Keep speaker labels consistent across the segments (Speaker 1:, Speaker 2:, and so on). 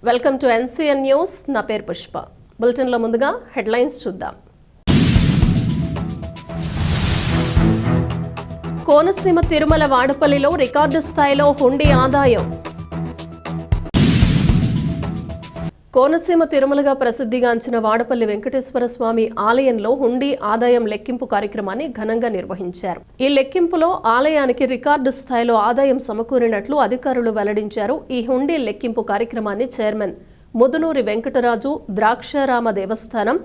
Speaker 1: Welcome to NCN news. నా పేరు పుష్ప. బులెటిన్లో ముందుగా హెడ్లైన్స్ చూద్దాం. కోనసీమ తిరుమల వాడపల్లిలో రికార్డు స్థాయిలో హుండీ ఆదాయం. కోనసీమ తిరుమలగా ప్రసిద్ధిగాంచిన వాడపల్లి వెంకటేశ్వర స్వామి ఆలయంలో హుండీ ఆదాయం లెక్కింపు కార్యక్రమాన్ని ఘనంగా నిర్వహించారు. ఈ లెక్కింపులో ఆలయానికి రికార్డు స్థాయిలో ఆదాయం సమకూరినట్లు అధికారులు వెల్లడించారు. ఈ హుండీ లెక్కింపు కార్యక్రమాన్ని చైర్మన్ ముదునూరి వెంకటరాజు, ద్రాక్షారామ దేవస్థానం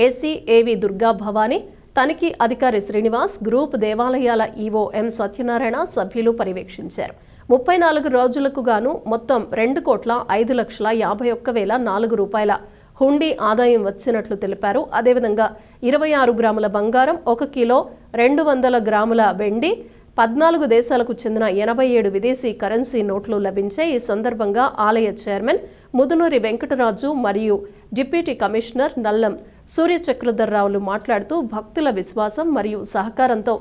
Speaker 1: ఏసీ ఏవి దుర్గా భవానీ, తనిఖీ అధికారి శ్రీనివాస్, గ్రూప్ దేవాలయాల ఈవో ఎం సత్యనారాయణ సభ్యులు పర్యవేక్షించారు. 34 రోజులకు గాను మొత్తం 2,05,51,004 రూపాయల హుండీ ఆదాయం వచ్చినట్లు తెలిపారు. అదేవిధంగా 26 గ్రాముల బంగారం, 1 కిలో 200 గ్రాముల వెండి, 14 దేశాలకు చెందిన 87 విదేశీ కరెన్సీ నోట్లు లభించాయి. ఈ సందర్భంగా ఆలయ చైర్మన్ ముదునూరి వెంకటరాజు మరియు డిప్యూటీ కమిషనర్ నల్లం సూర్యచక్రధర్రావులు మాట్లాడుతూ భక్తుల విశ్వాసం మరియు సహకారంతో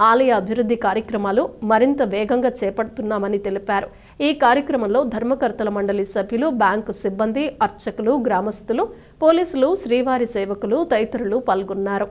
Speaker 1: ఆలయ అభివృద్ధి కార్యక్రమాలు మరింత వేగంగా చేపడుతున్నామని తెలిపారు. ఈ కార్యక్రమంలో ధర్మకర్తల మండలి సభ్యులు, బ్యాంకు సిబ్బంది, అర్చకులు, గ్రామస్తులు, పోలీసులు, శ్రీవారి సేవకులు తదితరులు పాల్గొన్నారు.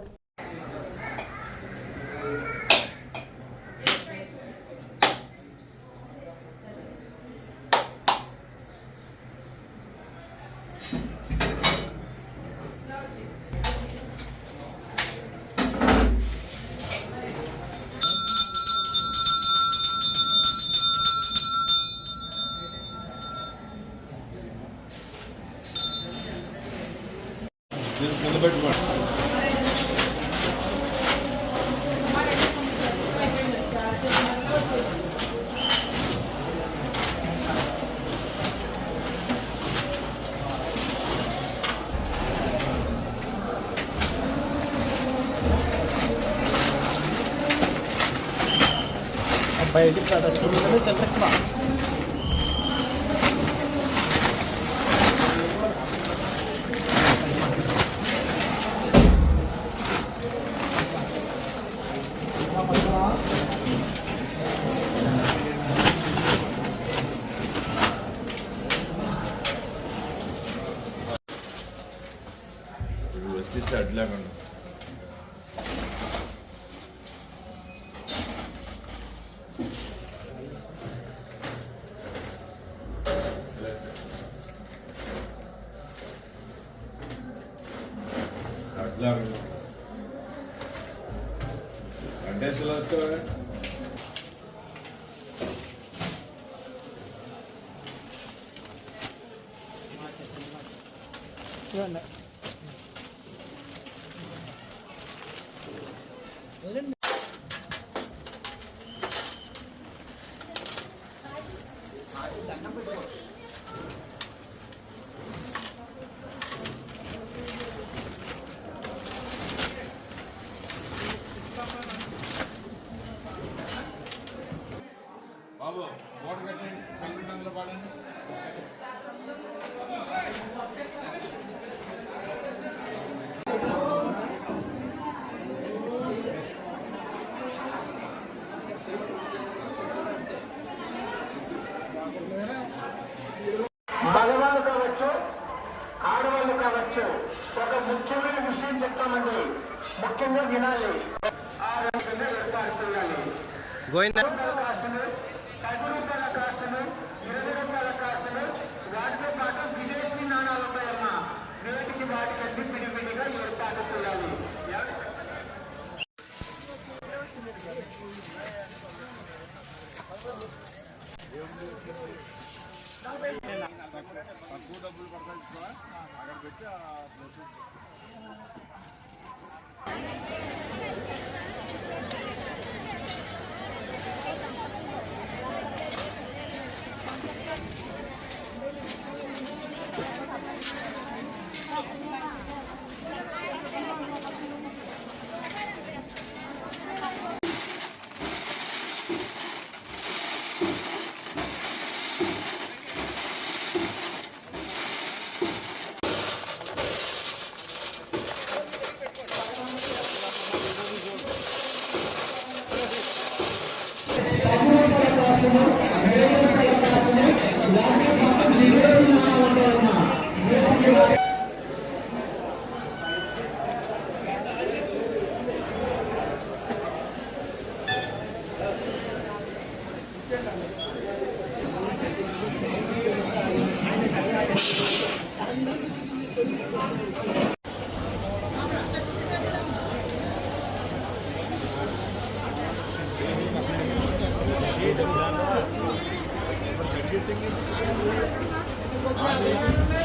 Speaker 2: బయటికి ప్రదర్శనలు చంద్రకుమ
Speaker 3: వచ్చేసి అడ్లాగండి. అంటే బాబు ఓట కట్టండి, చల్లటంలో పాడండి.
Speaker 4: మగవాళ్ళు కావచ్చు, ఆడవాళ్ళు కావచ్చు, ఒక ముఖ్యమైన విషయం చెప్తామండి. ముఖ్యంగా వినాలి. 6 ఏర్పాటు చేయాలి. 10 రూపాయల కాసులు, 20 రూపాయల కాసులు, వాటితో పాటు విదేశీ నాణాలు ఉన్నాయమ్మా. వేటికి వాటికన్నీ విడివిడిగా ఏర్పాటు చేయాలి.
Speaker 3: తక్కువ డబ్బులు పడతాయి అక్కడ పెట్టి